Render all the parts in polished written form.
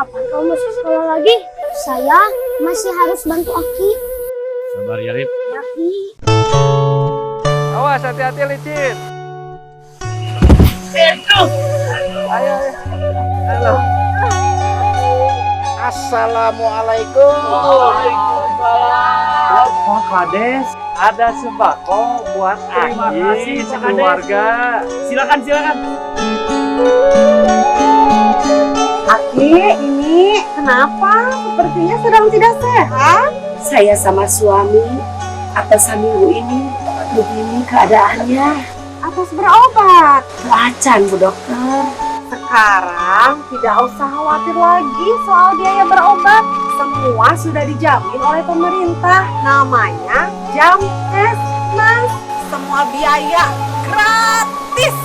Kapan kamu masih sekolah lagi? Saya masih harus bantu Aki. Sabar ya, Rip. Ya, Ki. Awas, hati-hati licin. Ayo. Halo. Assalamualaikum. Waalaikumsalam. Pak Kades, ada sembako buat Aki sekeluarga. Silakan. Aki, ini kenapa? Sepertinya sedang tidak sehat. Saya sama suami atas minggu ini begini keadaannya. Atas berobat. Wacan, Bu Dokter. Sekarang tidak usah khawatir lagi soal biaya berobat. Semua sudah dijamin oleh pemerintah. Namanya Jamkesmas. Semua biaya gratis.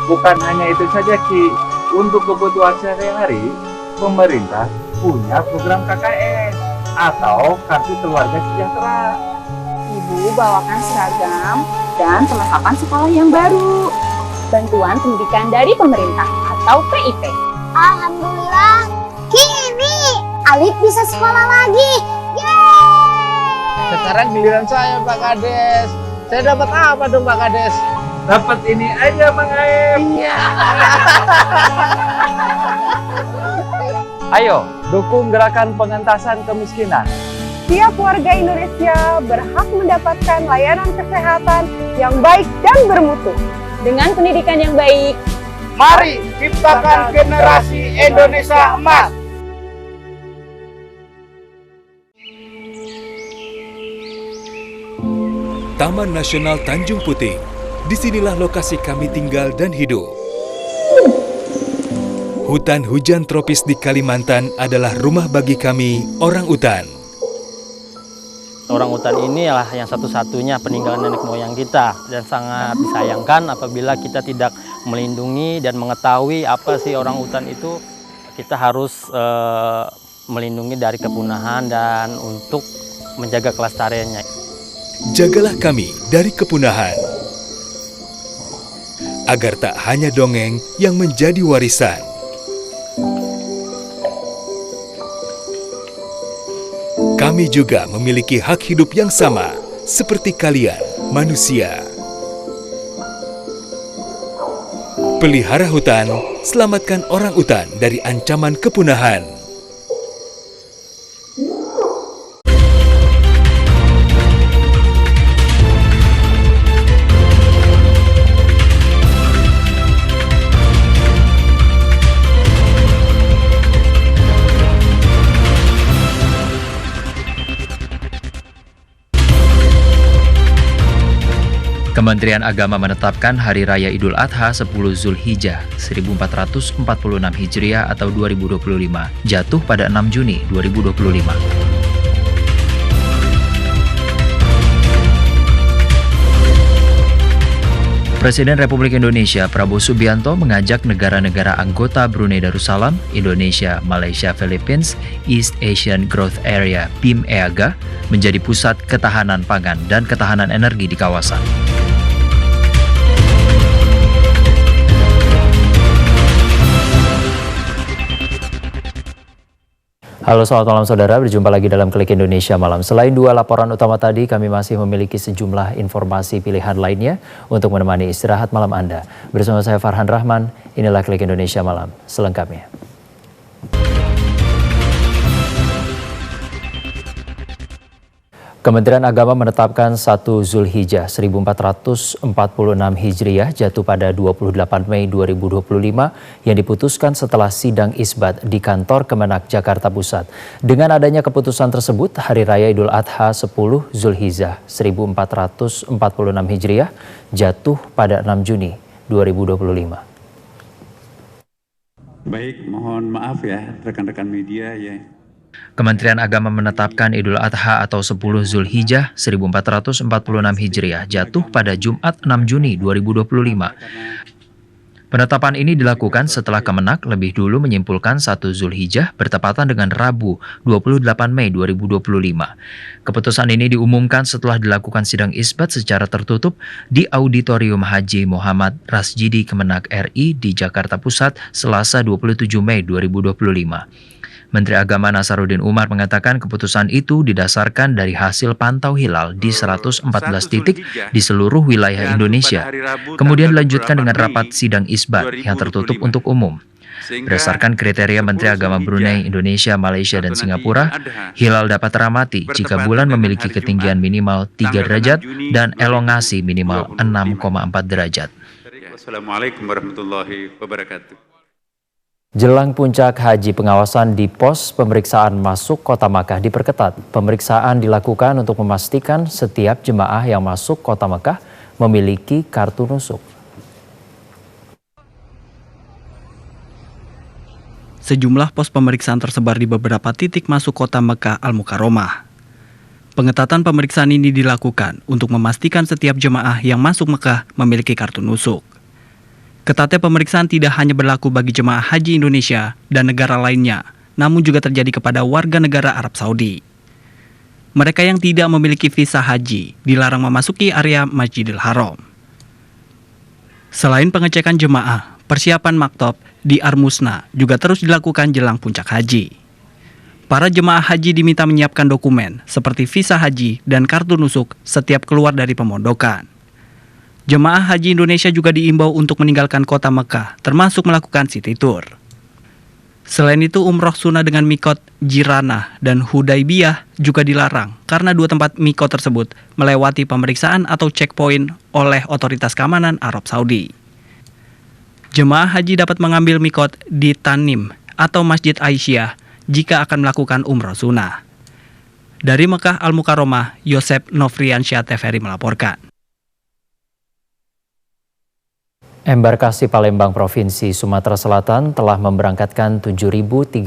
Bukan hanya itu saja, Ki. Untuk kebutuhan sehari-hari, pemerintah punya program KKS atau Kartu Keluarga Sejahtera. Ibu bawakan seragam dan perlengkapan sekolah yang baru. Bantuan pendidikan dari pemerintah atau PIP. Alhamdulillah, kini Alif bisa sekolah lagi. Yeay! Sekarang giliran saya, Pak Kades. Saya dapat apa dong, Pak Kades? Dapat ini aja, Mang Aep. Iya. Ayo, dukung gerakan pengentasan kemiskinan. Tiap warga Indonesia berhak mendapatkan layanan kesehatan yang baik dan bermutu. Dengan pendidikan yang baik, Mari ciptakan generasi Indonesia emas. Taman Nasional Tanjung Puting. Disinilah lokasi kami tinggal dan hidup. Hutan hujan tropis di Kalimantan adalah rumah bagi kami, orang utan. Orang utan ini adalah yang satu-satunya peninggalan nenek moyang kita dan sangat disayangkan apabila kita tidak melindungi dan mengetahui apa sih orang utan itu. Kita harus melindungi dari kepunahan dan untuk menjaga kelestariannya. Jagalah kami dari kepunahan, agar tak hanya dongeng yang menjadi warisan. Kami juga memiliki hak hidup yang sama, seperti kalian, manusia. Pelihara hutan, selamatkan orang utan dari ancaman kepunahan. Kementerian Agama menetapkan Hari Raya Idul Adha 10 Zulhijjah 1446 Hijriah atau 2025 jatuh pada 6 Juni 2025. Presiden Republik Indonesia Prabowo Subianto mengajak negara-negara anggota Brunei Darussalam, Indonesia, Malaysia, Philippines, East Asian Growth Area (BIM-EAGA) menjadi pusat ketahanan pangan dan ketahanan energi di kawasan. Halo, selamat malam saudara, berjumpa lagi dalam Klik Indonesia Malam. Selain dua laporan utama tadi, kami masih memiliki sejumlah informasi pilihan lainnya untuk menemani istirahat malam Anda. Bersama saya Farhan Rahman, inilah Klik Indonesia Malam selengkapnya. Kementerian Agama menetapkan 1 Zulhijjah 1446 Hijriah jatuh pada 28 Mei 2025 yang diputuskan setelah sidang isbat di kantor Kemenak Jakarta Pusat. Dengan adanya keputusan tersebut, Hari Raya Idul Adha 10 Zulhijjah 1446 Hijriah jatuh pada 6 Juni 2025. Baik, mohon maaf ya rekan-rekan media ya. Kementerian Agama menetapkan Idul Adha atau 10 Zulhijjah 1446 Hijriah jatuh pada Jumat 6 Juni 2025. Penetapan ini dilakukan setelah Kemenak lebih dulu menyimpulkan 1 Zulhijjah bertepatan dengan Rabu 28 Mei 2025. Keputusan ini diumumkan setelah dilakukan sidang isbat secara tertutup di Auditorium Haji Muhammad Rasjidi Kemenak RI di Jakarta Pusat Selasa 27 Mei 2025. Menteri Agama Nasaruddin Umar mengatakan keputusan itu didasarkan dari hasil pantau hilal di 114 titik di seluruh wilayah Indonesia. Kemudian dilanjutkan dengan rapat sidang isbat yang tertutup untuk umum. Berdasarkan kriteria Menteri Agama Brunei, Indonesia, Malaysia, dan Singapura, hilal dapat teramati jika bulan memiliki ketinggian minimal 3 derajat dan elongasi minimal 6,4 derajat. Wassalamualaikum warahmatullahi wabarakatuh. Jelang puncak haji, pengawasan di pos pemeriksaan masuk Kota Makkah diperketat. Pemeriksaan dilakukan untuk memastikan setiap jemaah yang masuk Kota Makkah memiliki kartu nusuk. Sejumlah pos pemeriksaan tersebar di beberapa titik masuk Kota Mekah Al-Mukarramah. Pengetatan pemeriksaan ini dilakukan untuk memastikan setiap jemaah yang masuk Mekah memiliki kartu nusuk. Ketatnya pemeriksaan tidak hanya berlaku bagi jemaah haji Indonesia dan negara lainnya, namun juga terjadi kepada warga negara Arab Saudi. Mereka yang tidak memiliki visa haji dilarang memasuki area Masjidil Haram. Selain pengecekan jemaah, persiapan maktab di Armusna juga terus dilakukan jelang puncak haji. Para jemaah haji diminta menyiapkan dokumen seperti visa haji dan kartu nusuk setiap keluar dari pemondokan. Jemaah haji Indonesia juga diimbau untuk meninggalkan kota Mekah, termasuk melakukan city tour. Selain itu, umroh sunnah dengan mikot Jiranah dan Hudaibiyah juga dilarang karena dua tempat mikot tersebut melewati pemeriksaan atau checkpoint oleh otoritas keamanan Arab Saudi. Jemaah haji dapat mengambil mikot di Tanim atau Masjid Aisyah jika akan melakukan umroh sunnah. Dari Mekah Al-Mukarramah, Yosep Nofriansyah TVRI melaporkan. Embarkasi Palembang Provinsi Sumatera Selatan telah memberangkatkan 7.378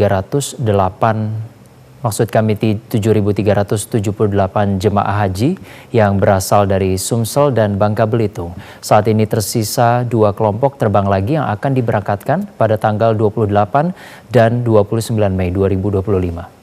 jemaah haji yang berasal dari Sumsel dan Bangka Belitung. Saat ini tersisa 2 kelompok terbang lagi yang akan diberangkatkan pada tanggal 28 dan 29 Mei 2025.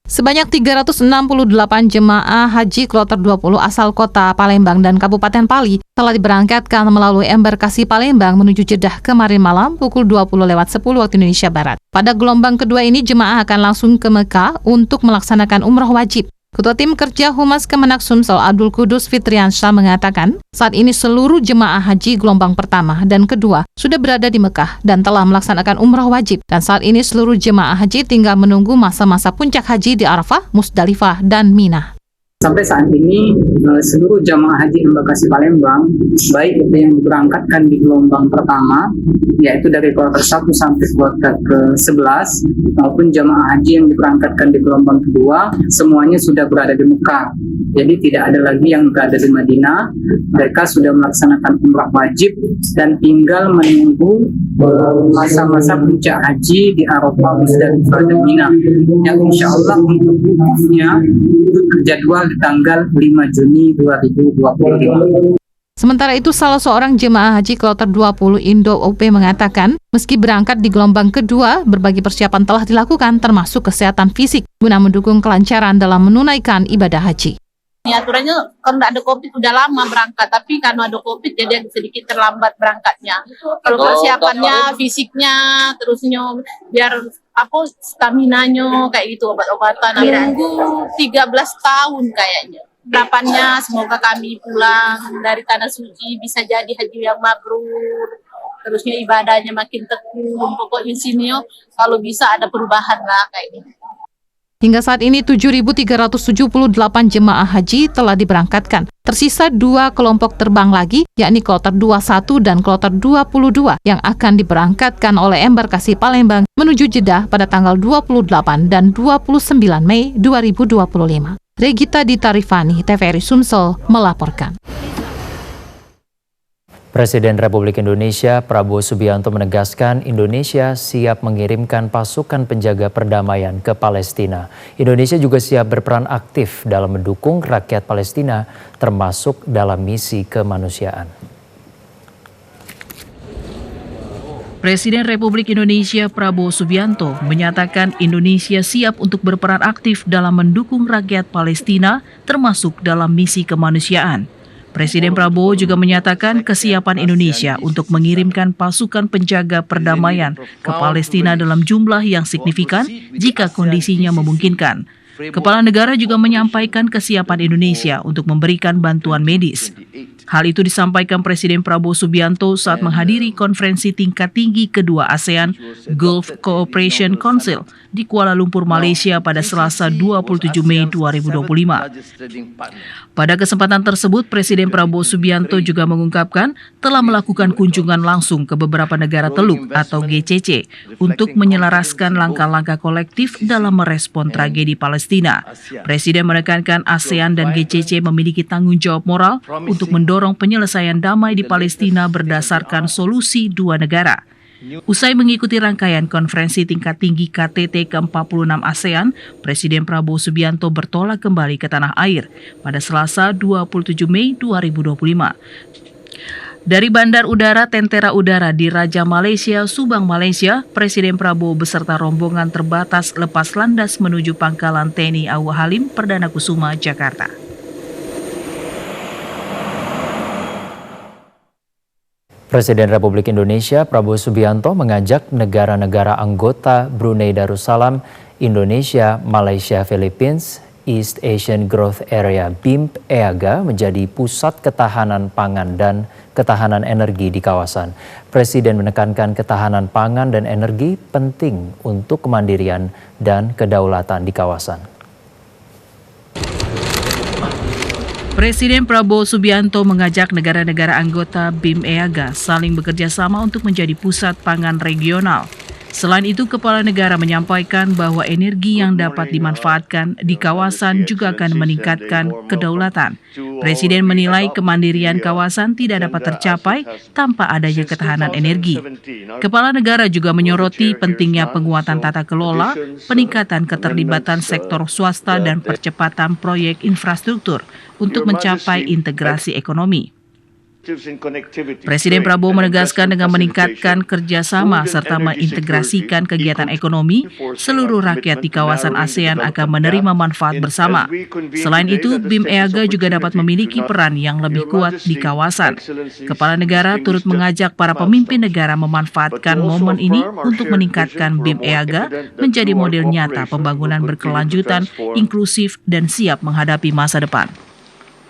Sebanyak 368 jemaah haji kloter 20 asal kota Palembang dan Kabupaten Pali telah diberangkatkan melalui embarkasi Palembang menuju Jeddah kemarin malam pukul 20.10 waktu Indonesia Barat. Pada gelombang kedua ini jemaah akan langsung ke Mekah untuk melaksanakan umroh wajib. Ketua Tim Kerja Humas Kemenak Sumsel Abdul Kudus Fitriansyah mengatakan, saat ini seluruh jemaah haji gelombang pertama dan kedua sudah berada di Mekah dan telah melaksanakan umrah wajib. Dan saat ini seluruh jemaah haji tinggal menunggu masa-masa puncak haji di Arafah, Musdalifah, dan Mina. Sampai saat ini seluruh jamaah haji embarkasi Palembang, baik itu yang diberangkatkan di gelombang pertama, yaitu dari kloter 1 sampai kloter ke-11, maupun jamaah haji yang diberangkatkan di gelombang kedua, semuanya sudah berada di Mekah. Jadi tidak ada lagi yang berada di Madinah. Mereka sudah melaksanakan umrah wajib dan tinggal menunggu masa-masa puncak haji di Arafah, Musdalifah, dan Mina, yang insya Allah untuk wukufnya terjadwal di tanggal 5 Juni 2025. Sementara itu, salah seorang jemaah haji kloter 20 Indo OP mengatakan, meski berangkat di gelombang kedua, berbagai persiapan telah dilakukan termasuk kesehatan fisik guna mendukung kelancaran dalam menunaikan ibadah haji. Aturannya kalau tidak ada COVID udah lama berangkat, tapi karena ada COVID jadi sedikit terlambat berangkatnya. Kalau persiapannya, fisiknya, terusnya biar staminanya kayak gitu, obat-obatan. Nunggu 13 tahun kayaknya. Harapannya semoga kami pulang dari tanah suci bisa jadi haji yang mabrur. Terusnya ibadahnya makin tekun. Pokoknya sini kalau bisa ada perubahan lah kayak gitu. Hingga saat ini 7.378 jemaah haji telah diberangkatkan. Tersisa 2 kelompok terbang lagi, yakni kloter 21 dan kloter 22 yang akan diberangkatkan oleh embarkasi Palembang menuju Jeddah pada tanggal 28 dan 29 Mei 2025. Regita Ditarifani, TVRI Sumsel melaporkan. Presiden Republik Indonesia Prabowo Subianto menegaskan Indonesia siap mengirimkan pasukan penjaga perdamaian ke Palestina. Indonesia juga siap berperan aktif dalam mendukung rakyat Palestina, termasuk dalam misi kemanusiaan. Presiden Republik Indonesia Prabowo Subianto menyatakan Indonesia siap untuk berperan aktif dalam mendukung rakyat Palestina, termasuk dalam misi kemanusiaan. Presiden Prabowo juga menyatakan kesiapan Indonesia untuk mengirimkan pasukan penjaga perdamaian ke Palestina dalam jumlah yang signifikan jika kondisinya memungkinkan. Kepala negara juga menyampaikan kesiapan Indonesia untuk memberikan bantuan medis. Hal itu disampaikan Presiden Prabowo Subianto saat menghadiri konferensi tingkat tinggi kedua ASEAN Gulf Cooperation Council di Kuala Lumpur, Malaysia pada Selasa 27 Mei 2025. Pada kesempatan tersebut, Presiden Prabowo Subianto juga mengungkapkan telah melakukan kunjungan langsung ke beberapa negara Teluk atau GCC untuk menyelaraskan langkah-langkah kolektif dalam merespon tragedi Palestina. Presiden menekankan ASEAN dan GCC memiliki tanggung jawab moral untuk mendorong penyelesaian damai di Palestina berdasarkan solusi dua negara. Usai mengikuti rangkaian konferensi tingkat tinggi KTT ke-46 ASEAN, Presiden Prabowo Subianto bertolak kembali ke tanah air pada Selasa 27 Mei 2025. Dari Bandar Udara Tentera Udara di Raja Malaysia, Subang, Malaysia, Presiden Prabowo beserta rombongan terbatas lepas landas menuju Pangkalan TNI Auwa Halim, Perdana Kusuma, Jakarta. Presiden Republik Indonesia Prabowo Subianto mengajak negara-negara anggota Brunei Darussalam, Indonesia, Malaysia, Philippines, East Asian Growth Area BIMP EAGA menjadi pusat ketahanan pangan dan ketahanan energi di kawasan. Presiden menekankan ketahanan pangan dan energi penting untuk kemandirian dan kedaulatan di kawasan. Presiden Prabowo Subianto mengajak negara-negara anggota BIM EAGA saling bekerja sama untuk menjadi pusat pangan regional. Selain itu, Kepala Negara menyampaikan bahwa energi yang dapat dimanfaatkan di kawasan juga akan meningkatkan kedaulatan. Presiden menilai kemandirian kawasan tidak dapat tercapai tanpa adanya ketahanan energi. Kepala Negara juga menyoroti pentingnya penguatan tata kelola, peningkatan keterlibatan sektor swasta dan percepatan proyek infrastruktur untuk mencapai integrasi ekonomi. Presiden Prabowo menegaskan dengan meningkatkan kerjasama serta mengintegrasikan kegiatan ekonomi, seluruh rakyat di kawasan ASEAN akan menerima manfaat bersama. Selain itu, BIM EAGA juga dapat memiliki peran yang lebih kuat di kawasan. Kepala negara turut mengajak para pemimpin negara memanfaatkan momen ini untuk meningkatkan BIM EAGA menjadi model nyata pembangunan berkelanjutan, inklusif, dan siap menghadapi masa depan.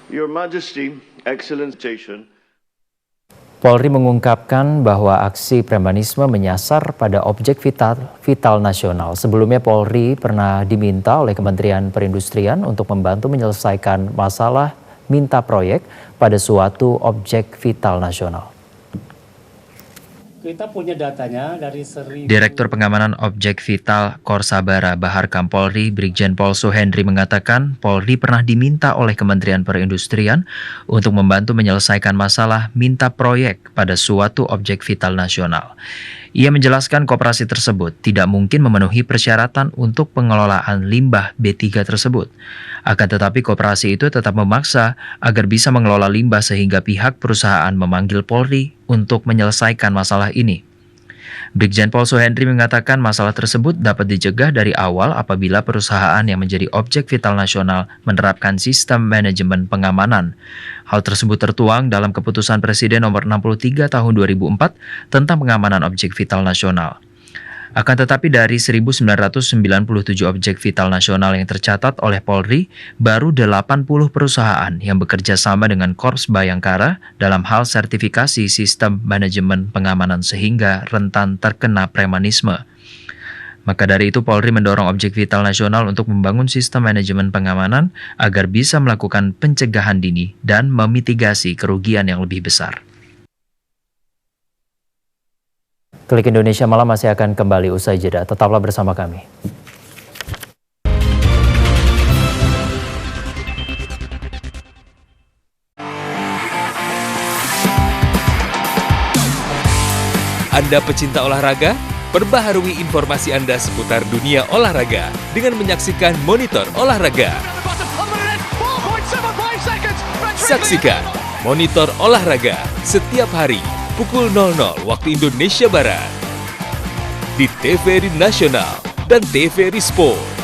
Your Majesty, Excellency. Polri mengungkapkan bahwa aksi premanisme menyasar pada objek vital nasional. Sebelumnya Polri pernah diminta oleh Kementerian Perindustrian untuk membantu menyelesaikan masalah minta proyek pada suatu objek vital nasional. Kita punya datanya dari Direktur Pengamanan Objek Vital Korsabara Bahar Kampolri Brigjen Pol Suhendri mengatakan Polri pernah diminta oleh Kementerian Perindustrian untuk membantu menyelesaikan masalah minta proyek pada suatu objek vital nasional. Ia menjelaskan koperasi tersebut tidak mungkin memenuhi persyaratan untuk pengelolaan limbah B3 tersebut. Akan tetapi koperasi itu tetap memaksa agar bisa mengelola limbah sehingga pihak perusahaan memanggil Polri untuk menyelesaikan masalah ini. Brigjen Pol Suhendri mengatakan masalah tersebut dapat dicegah dari awal apabila perusahaan yang menjadi objek vital nasional menerapkan sistem manajemen pengamanan. Hal tersebut tertuang dalam Keputusan Presiden Nomor 63 Tahun 2004 tentang pengamanan objek vital nasional. Akan tetapi dari 1.997 objek vital nasional yang tercatat oleh Polri, baru 80 perusahaan yang bekerja sama dengan Korps Bayangkara dalam hal sertifikasi sistem manajemen pengamanan sehingga rentan terkena premanisme. Maka dari itu Polri mendorong objek vital nasional untuk membangun sistem manajemen pengamanan agar bisa melakukan pencegahan dini dan memitigasi kerugian yang lebih besar. Klik Indonesia Malam masih akan kembali usai jeda. Tetaplah bersama kami. Anda pecinta olahraga? Perbaharui informasi Anda seputar dunia olahraga dengan menyaksikan Monitor Olahraga. Saksikan Monitor Olahraga setiap hari pukul 00 waktu Indonesia Barat di TVRI Nasional dan TVRI Sport.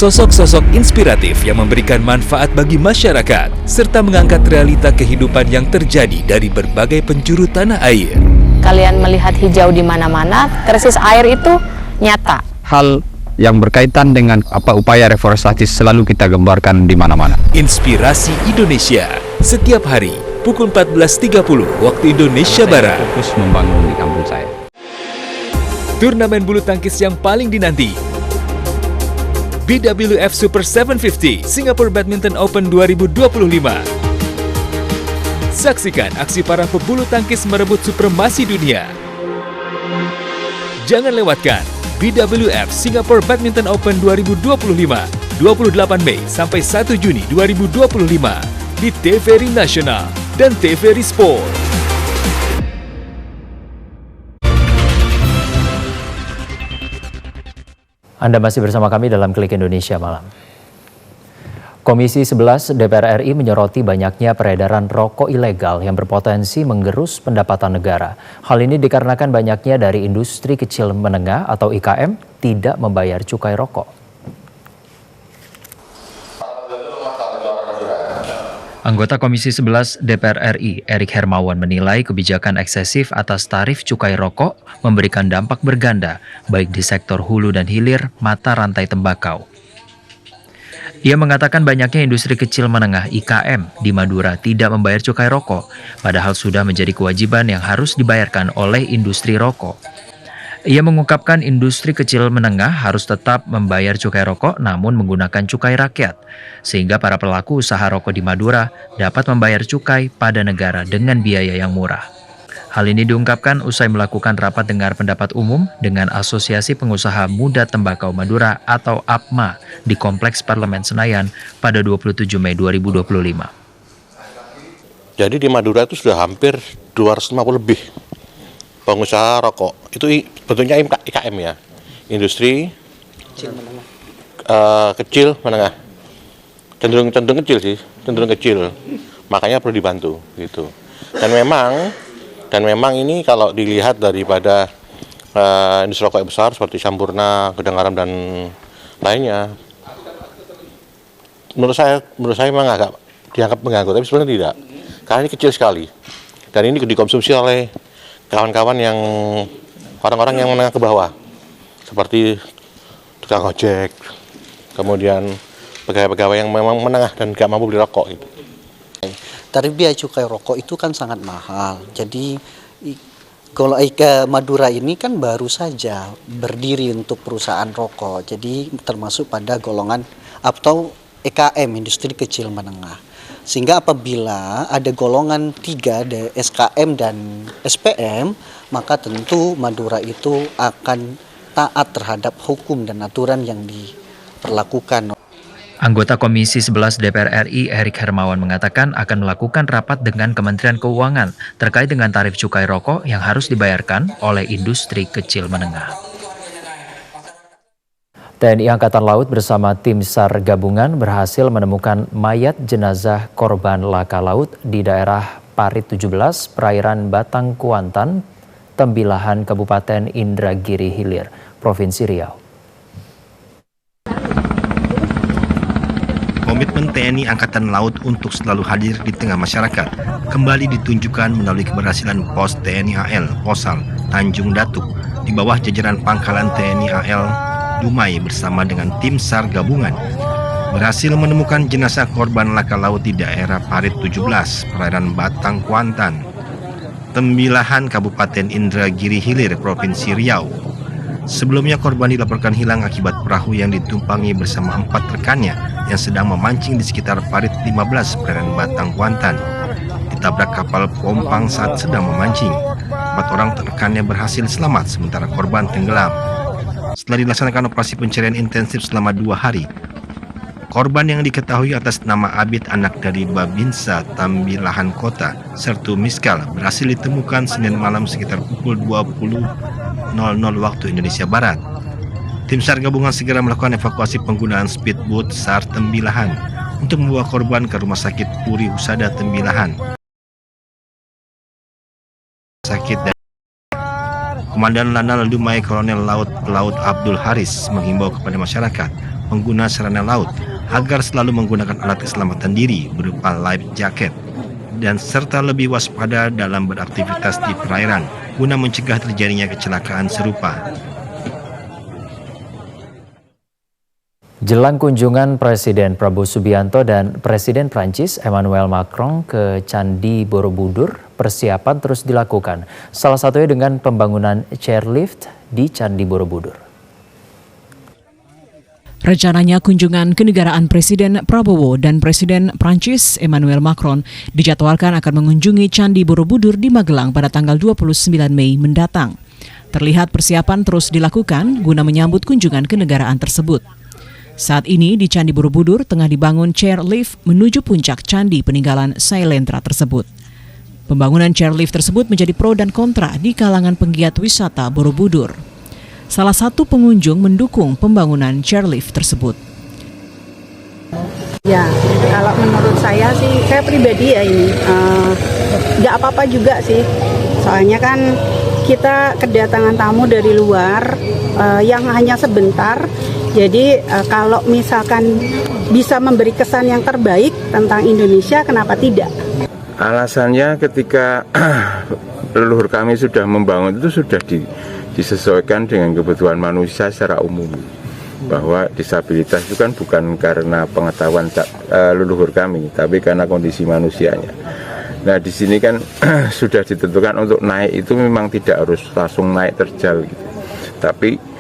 sosok-sosok inspiratif yang memberikan manfaat bagi masyarakat, serta mengangkat realita kehidupan yang terjadi dari berbagai penjuru tanah air. Kalian melihat hijau di mana-mana, krisis air itu nyata. Hal yang berkaitan dengan upaya reforestasi selalu kita gambarkan di mana-mana. Inspirasi Indonesia, setiap hari pukul 14.30 waktu Indonesia Barat. Fokus membangun di kampung saya. Turnamen bulu tangkis yang paling dinanti, BWF Super 750 Singapore Badminton Open 2025. Saksikan aksi para pebulu tangkis merebut supremasi dunia. Jangan lewatkan BWF Singapore Badminton Open 2025, 28 Mei sampai 1 Juni 2025 di TVRI Nasional dan TVRI Sport. Anda masih bersama kami dalam Klik Indonesia Malam. Komisi 11 DPR RI menyoroti banyaknya peredaran rokok ilegal yang berpotensi menggerus pendapatan negara. Hal ini dikarenakan banyaknya dari industri kecil menengah atau IKM tidak membayar cukai rokok. Anggota Komisi 11 DPR RI, Erik Hermawan, menilai kebijakan eksesif atas tarif cukai rokok memberikan dampak berganda, baik di sektor hulu dan hilir mata rantai tembakau. Ia mengatakan banyaknya industri kecil menengah IKM di Madura tidak membayar cukai rokok, padahal sudah menjadi kewajiban yang harus dibayarkan oleh industri rokok. Ia mengungkapkan industri kecil menengah harus tetap membayar cukai rokok namun menggunakan cukai rakyat, sehingga para pelaku usaha rokok di Madura dapat membayar cukai pada negara dengan biaya yang murah. Hal ini diungkapkan usai melakukan rapat dengar pendapat umum dengan Asosiasi Pengusaha Muda Tembakau Madura atau APMA di Kompleks Parlemen Senayan pada 27 Mei 2025. Jadi di Madura itu sudah hampir 250 lebih pengusaha rokok. Itu bentuknya IKM ya, industri kecil menengah. Cenderung kecil sih, cenderung kecil. Makanya perlu dibantu gitu. Dan memang ini kalau dilihat daripada industri rokok yang besar seperti Sampurna, Gedang Garam dan lainnya, menurut saya memang agak dianggap mengganggu, tapi sebenarnya tidak. Karena ini kecil sekali. Dan ini dikonsumsi oleh kawan-kawan yang orang-orang yang menengah ke bawah, seperti tukang ojek, kemudian pegawai-pegawai yang memang menengah dan gak mampu beli rokok gitu. Tarif biaya cukai rokok itu kan sangat mahal. Jadi kalau Madura ini kan baru saja berdiri untuk perusahaan rokok. Jadi termasuk pada golongan atau EKM, industri kecil menengah. Sehingga apabila ada golongan 3, SKM dan SPM, maka tentu Madura itu akan taat terhadap hukum dan aturan yang diperlakukan. Anggota Komisi 11 DPR RI, Erik Hermawan, mengatakan akan melakukan rapat dengan Kementerian Keuangan terkait dengan tarif cukai rokok yang harus dibayarkan oleh industri kecil menengah. TNI Angkatan Laut bersama tim SAR gabungan berhasil menemukan mayat jenazah korban laka laut di daerah Parit 17, perairan Batang Kuantan, Tembilahan, Kabupaten Indragiri Hilir, Provinsi Riau. Komitmen TNI Angkatan Laut untuk selalu hadir di tengah masyarakat kembali ditunjukkan melalui keberhasilan Pos TNI AL Posal Tanjung Datuk di bawah jajaran Pangkalan TNI AL Dumai bersama dengan tim SAR gabungan berhasil menemukan jenazah korban laka laut di daerah Parit 17, perairan Batang Kuantan, Tembilahan, Kabupaten Indragiri Hilir, Provinsi Riau. Sebelumnya korban dilaporkan hilang akibat perahu yang ditumpangi bersama 4 rekannya yang sedang memancing di sekitar Parit 15, perairan Batang Kuantan. Ditabrak kapal pompang saat sedang memancing. 4 orang rekannya berhasil selamat sementara korban tenggelam. Setelah dilaksanakan operasi pencarian intensif selama 2 hari, korban yang diketahui atas nama Abid, anak dari Babinsa Tambilahan Kota, Sertu Miskal, berhasil ditemukan Senin malam sekitar pukul 20.00 waktu Indonesia Barat. Tim SAR gabungan segera melakukan evakuasi penggunaan speedboat SAR Tembilahan untuk membawa korban ke Rumah Sakit Puri Husada Tembilahan. Komandan Lanal Dumai Kolonel Laut Abdul Haris menghimbau kepada masyarakat pengguna sarana laut agar selalu menggunakan alat keselamatan diri berupa life jacket dan serta lebih waspada dalam beraktivitas di perairan guna mencegah terjadinya kecelakaan serupa. Jelang kunjungan Presiden Prabowo Subianto dan Presiden Prancis Emmanuel Macron ke Candi Borobudur, persiapan terus dilakukan. Salah satunya dengan pembangunan chairlift di Candi Borobudur. Rencananya kunjungan kenegaraan Presiden Prabowo dan Presiden Prancis Emmanuel Macron dijadwalkan akan mengunjungi Candi Borobudur di Magelang pada tanggal 29 Mei mendatang. Terlihat persiapan terus dilakukan guna menyambut kunjungan kenegaraan tersebut. Saat ini di Candi Borobudur tengah dibangun chairlift menuju puncak candi peninggalan Sailendra tersebut. Pembangunan chairlift tersebut menjadi pro dan kontra di kalangan penggiat wisata Borobudur. Salah satu pengunjung mendukung pembangunan chairlift tersebut. Ya, kalau menurut saya sih, saya pribadi ya ini, nggak apa-apa juga sih. Soalnya kan kita kedatangan tamu dari luar yang hanya sebentar. Jadi kalau misalkan bisa memberi kesan yang terbaik tentang Indonesia, kenapa tidak? Alasannya ketika leluhur kami sudah membangun itu sudah disesuaikan dengan kebutuhan manusia secara umum. Bahwa disabilitas itu kan bukan karena pengetahuan leluhur kami, tapi karena kondisi manusianya. Nah di sini kan sudah ditentukan untuk naik itu memang tidak harus langsung naik terjal gitu. Tapi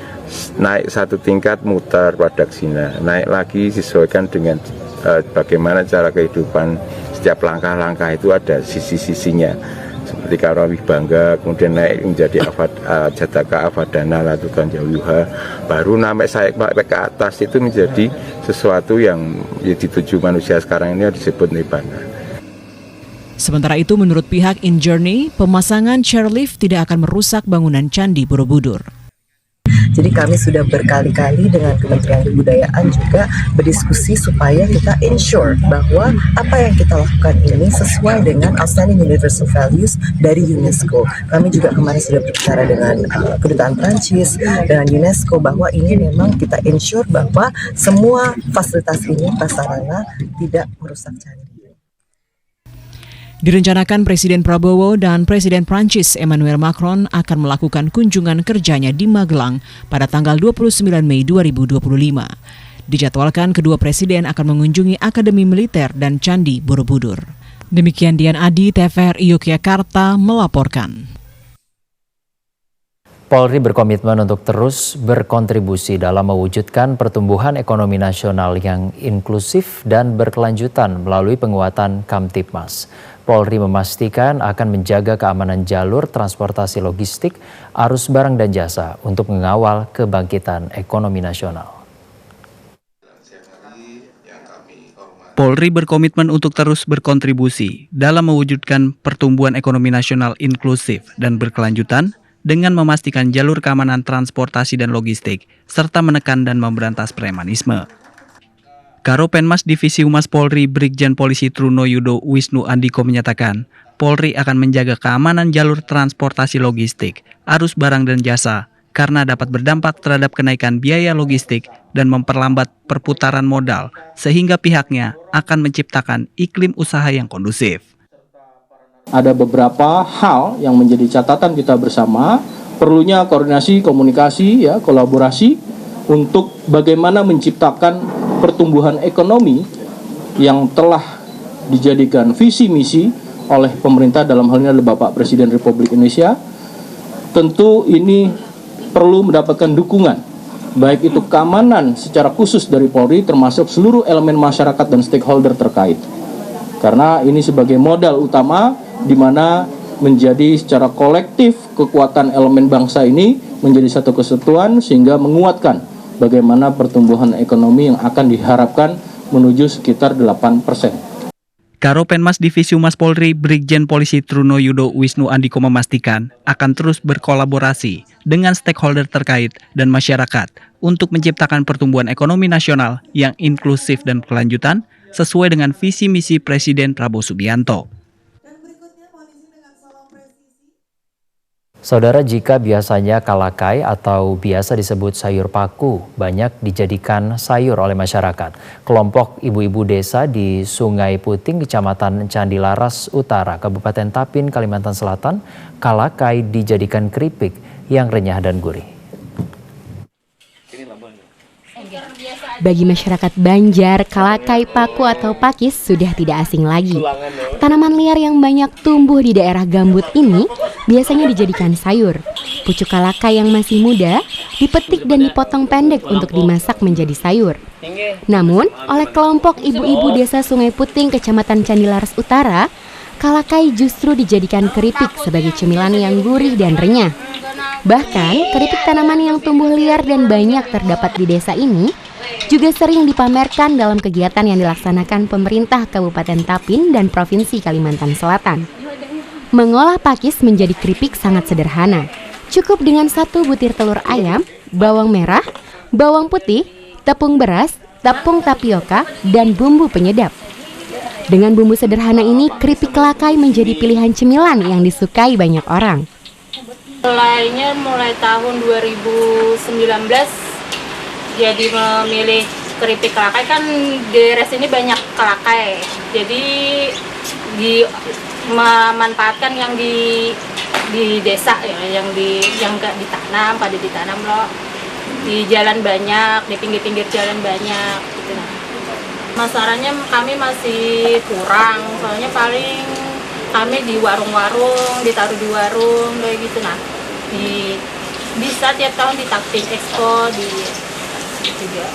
naik satu tingkat mutar Pradaksina, naik lagi disesuaikan dengan bagaimana cara kehidupan. Setiap langkah-langkah itu ada sisi-sisinya, seperti Karawih Bangga, kemudian naik menjadi Jataka Avadana Latukan Jawiyuha, baru naik ke atas itu menjadi sesuatu yang dituju manusia sekarang ini disebut Nibbana. Sementara itu menurut pihak InJourney, pemasangan chairlift tidak akan merusak bangunan Candi Borobudur. Jadi kami sudah berkali-kali dengan Kementerian Kebudayaan juga berdiskusi supaya kita ensure bahwa apa yang kita lakukan ini sesuai dengan Outstanding Universal Values dari UNESCO. Kami juga kemarin sudah berbicara dengan Kedutaan Prancis, dengan UNESCO bahwa ini memang kita ensure bahwa semua fasilitas ini, prasarana tidak merusak candi. Direncanakan Presiden Prabowo dan Presiden Prancis Emmanuel Macron akan melakukan kunjungan kerjanya di Magelang pada tanggal 29 Mei 2025. Dijadwalkan kedua presiden akan mengunjungi Akademi Militer dan Candi Borobudur. Demikian Dian Adi, TVRI Yogyakarta melaporkan. Polri berkomitmen untuk terus berkontribusi dalam mewujudkan pertumbuhan ekonomi nasional yang inklusif dan berkelanjutan melalui penguatan Kamtibmas. Polri memastikan akan menjaga keamanan jalur transportasi logistik, arus barang dan jasa untuk mengawal kebangkitan ekonomi nasional. Polri berkomitmen untuk terus berkontribusi dalam mewujudkan pertumbuhan ekonomi nasional inklusif dan berkelanjutan dengan memastikan jalur keamanan transportasi dan logistik, serta menekan dan memberantas premanisme. Karopenmas Divisi Humas Polri Brigjen Polisi Truno Yudo Wisnu Andiko menyatakan, Polri akan menjaga keamanan jalur transportasi logistik, arus barang dan jasa, karena dapat berdampak terhadap kenaikan biaya logistik dan memperlambat perputaran modal, sehingga pihaknya akan menciptakan iklim usaha yang kondusif. Ada beberapa hal yang menjadi catatan kita bersama, perlunya koordinasi, komunikasi, kolaborasi untuk bagaimana menciptakan pertumbuhan ekonomi yang telah dijadikan visi misi oleh pemerintah, dalam hal ini adalah Bapak Presiden Republik Indonesia. Tentu ini perlu mendapatkan dukungan, baik itu keamanan secara khusus dari Polri termasuk seluruh elemen masyarakat dan stakeholder terkait. Karena ini sebagai modal utama di mana menjadi secara kolektif kekuatan elemen bangsa ini menjadi satu kesatuan sehingga menguatkan bagaimana pertumbuhan ekonomi yang akan diharapkan menuju sekitar 8%. Karopenmas Divisi Humas Polri Brigjen Polisi Truno Yudo Wisnu Andiko memastikan akan terus berkolaborasi dengan stakeholder terkait dan masyarakat untuk menciptakan pertumbuhan ekonomi nasional yang inklusif dan berkelanjutan sesuai dengan visi misi Presiden Prabowo Subianto. Saudara, jika biasanya kalakai atau biasa disebut sayur paku banyak dijadikan sayur oleh masyarakat. Kelompok ibu-ibu desa di Sungai Puting, Kecamatan Candilaras Utara, Kabupaten Tapin, Kalimantan Selatan, kalakai dijadikan keripik yang renyah dan gurih. Bagi masyarakat Banjar, kalakai paku atau pakis sudah tidak asing lagi. Tanaman liar yang banyak tumbuh di daerah gambut ini biasanya dijadikan sayur. Pucuk kalakai yang masih muda dipetik dan dipotong pendek untuk dimasak menjadi sayur. Namun, oleh kelompok ibu-ibu desa Sungai Puting, Kecamatan Candilaras Utara, kalakai justru dijadikan keripik sebagai cemilan yang gurih dan renyah. Bahkan, keripik tanaman yang tumbuh liar dan banyak terdapat di desa ini juga sering dipamerkan dalam kegiatan yang dilaksanakan pemerintah Kabupaten Tapin dan Provinsi Kalimantan Selatan. Mengolah pakis menjadi keripik sangat sederhana. Cukup dengan 1 butir telur ayam, bawang merah, bawang putih, tepung beras, tepung tapioka, dan bumbu penyedap. Dengan bumbu sederhana ini, keripik kalakai menjadi pilihan cemilan yang disukai banyak orang. Mulai tahun 2019 jadi memilih keripik kalakai, kan di res ini banyak kalakai, jadi memanfaatkan yang di desa ya, yang nggak ditanam, pada ditanam loh, di jalan banyak, di pinggir-pinggir jalan banyak gitu. Masalahnya kami masih kurang, soalnya paling kami di warung-warung, ditaruh di warung kayak gitu. Nah, bisa tiap tahun di Tapin Expo di juga.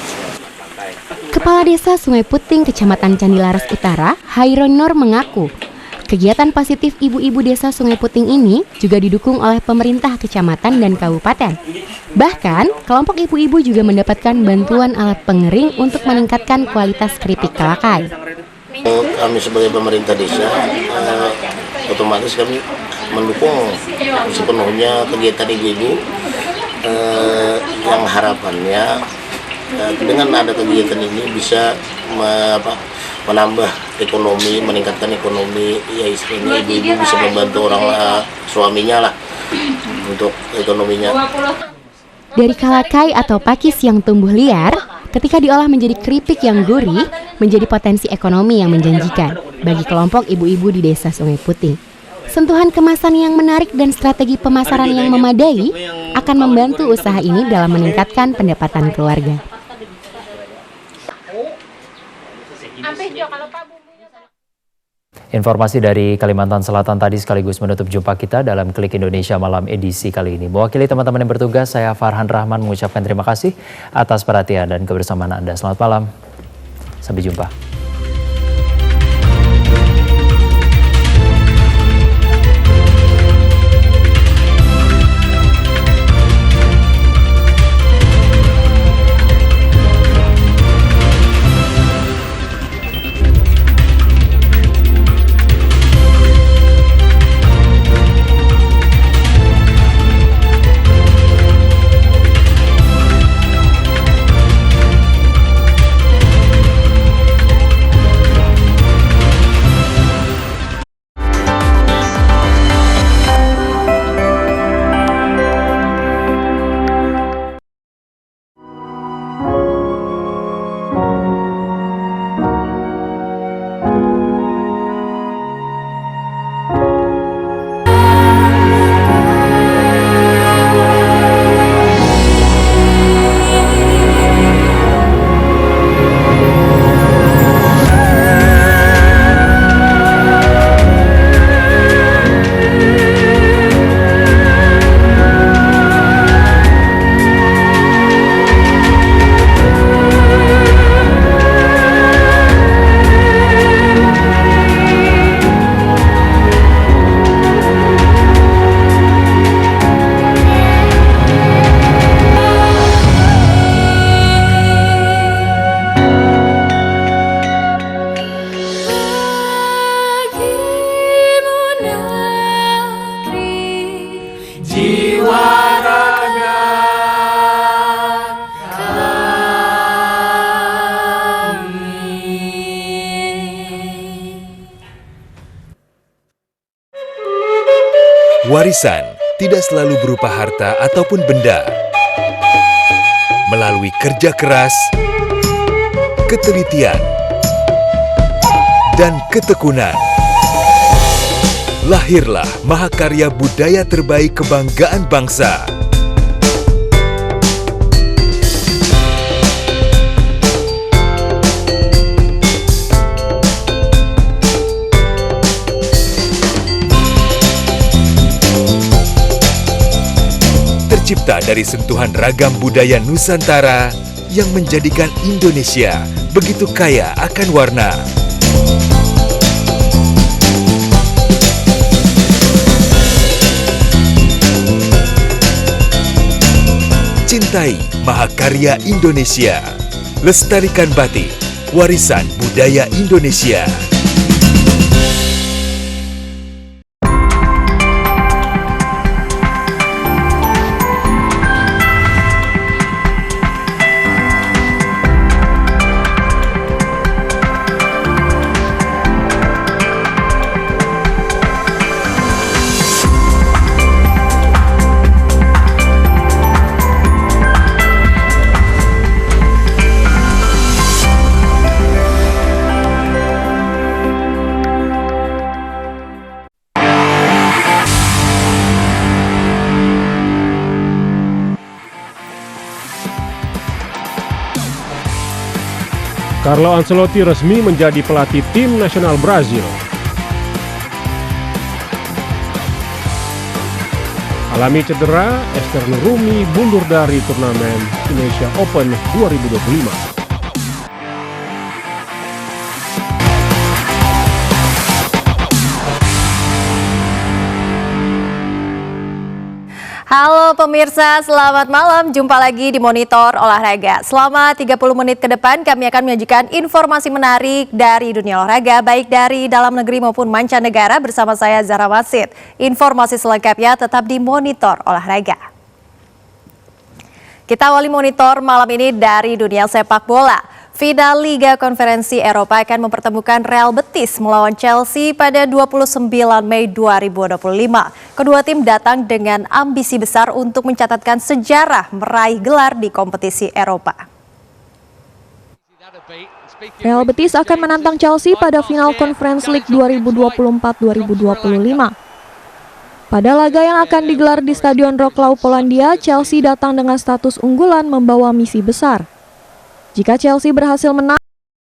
Kepala Desa Sungai Puting, Kecamatan Candilaras Utara, Hairun Nur mengaku, kegiatan positif ibu-ibu desa Sungai Puting ini juga didukung oleh pemerintah kecamatan dan kabupaten. Bahkan, kelompok ibu-ibu juga mendapatkan bantuan alat pengering untuk meningkatkan kualitas keripik kalakai. Kami sebagai pemerintah desa, otomatis kami mendukung sepenuhnya kegiatan ibu-ibu yang harapannya dengan ada kegiatan ini bisa menambah ekonomi, meningkatkan ekonomi, ya istilahnya ibu-ibu bisa membantu orang suaminya lah untuk ekonominya. Dari kalakai atau pakis yang tumbuh liar, ketika diolah menjadi keripik yang gurih, menjadi potensi ekonomi yang menjanjikan bagi kelompok ibu-ibu di desa Sungai Puting. Sentuhan kemasan yang menarik dan strategi pemasaran yang memadai akan membantu usaha ini dalam meningkatkan pendapatan keluarga. Informasi dari Kalimantan Selatan tadi sekaligus menutup jumpa kita dalam Klik Indonesia Malam edisi kali ini. Mewakili teman-teman yang bertugas, saya Farhan Rahman mengucapkan terima kasih atas perhatian dan kebersamaan Anda. Selamat malam, sampai jumpa. Warisan tidak selalu berupa harta ataupun benda. Melalui kerja keras, ketelitian, dan ketekunan, lahirlah mahakarya budaya terbaik kebanggaan bangsa. Tercipta dari sentuhan ragam budaya Nusantara yang menjadikan Indonesia begitu kaya akan warna. Cintai mahakarya Indonesia. Lestarikan batik, warisan budaya Indonesia. Carlo Ancelotti resmi menjadi pelatih tim nasional Brazil. Alami cedera, Esther Nurumi mundur dari turnamen Indonesia Open 2025. Halo pemirsa, selamat malam. Jumpa lagi di Monitor Olahraga. Selama 30 menit ke depan kami akan menyajikan informasi menarik dari dunia olahraga, baik dari dalam negeri maupun mancanegara bersama saya Zahra Wasid. Informasi selengkapnya tetap di Monitor Olahraga. Kita awali Monitor malam ini dari dunia sepak bola. Final Liga Konferensi Eropa akan mempertemukan Real Betis melawan Chelsea pada 29 Mei 2025. Kedua tim datang dengan ambisi besar untuk mencatatkan sejarah meraih gelar di kompetisi Eropa. Real Betis akan menantang Chelsea pada final Conference League 2024-2025. Pada laga yang akan digelar di Stadion Wrocław, Polandia, Chelsea datang dengan status unggulan membawa misi besar. Jika Chelsea berhasil menang,